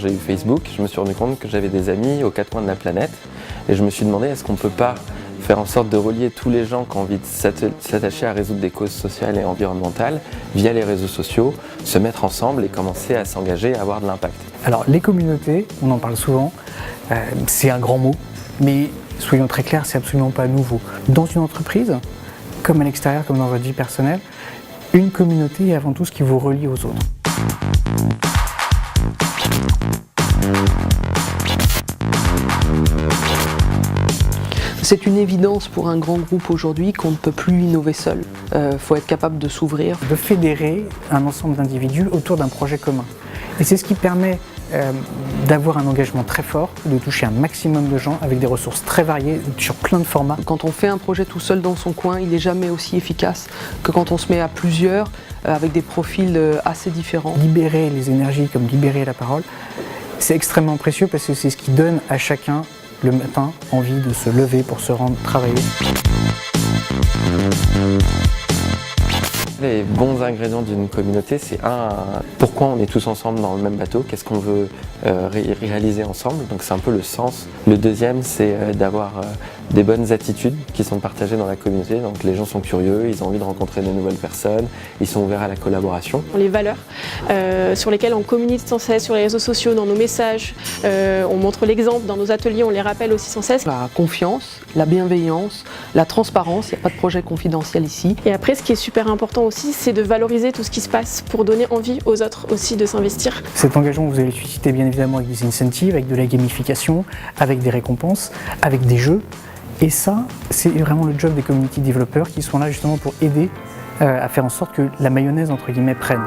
j'ai eu Facebook, je me suis rendu compte que j'avais des amis aux quatre coins de la planète et je me suis demandé est-ce qu'on ne peut pas faire en sorte de relier tous les gens qui ont envie de s'attacher à résoudre des causes sociales et environnementales via les réseaux sociaux, se mettre ensemble et commencer à s'engager et à avoir de l'impact. Alors les communautés, on en parle souvent, c'est un grand mot, mais soyons très clairs, c'est absolument pas nouveau. Dans une entreprise, comme à l'extérieur, comme dans votre vie personnelle, une communauté est avant tout ce qui vous relie aux autres. C'est une évidence pour un grand groupe aujourd'hui qu'on ne peut plus innover seul. Faut être capable de s'ouvrir. De fédérer un ensemble d'individus autour d'un projet commun. Et c'est ce qui permet d'avoir un engagement très fort, de toucher un maximum de gens avec des ressources très variées sur plein de formats. Quand on fait un projet tout seul dans son coin, il n'est jamais aussi efficace que quand on se met à plusieurs avec des profils assez différents. Libérer les énergies comme libérer la parole, c'est extrêmement précieux parce que c'est ce qui donne à chacun le matin envie de se lever pour se rendre travailler. Les bons ingrédients d'une communauté, c'est pourquoi on est tous ensemble dans le même bateau, qu'est-ce qu'on veut réaliser ensemble, donc c'est un peu le sens. Le deuxième, c'est d'avoir des bonnes attitudes qui sont partagées dans la communauté, donc les gens sont curieux, ils ont envie de rencontrer de nouvelles personnes, ils sont ouverts à la collaboration. Les valeurs sur lesquelles on communique sans cesse sur les réseaux sociaux, dans nos messages, on montre l'exemple dans nos ateliers, on les rappelle aussi sans cesse. La confiance, la bienveillance, la transparence, il n'y a pas de projet confidentiel ici. Et après, ce qui est super important aussi, c'est de valoriser tout ce qui se passe pour donner envie aux autres aussi de s'investir. Cet engagement, vous allez le susciter bien évidemment avec des incentives, avec de la gamification, avec des récompenses, avec des jeux. Et ça, c'est vraiment le job des community developers qui sont là justement pour aider à faire en sorte que la mayonnaise, entre guillemets, prenne.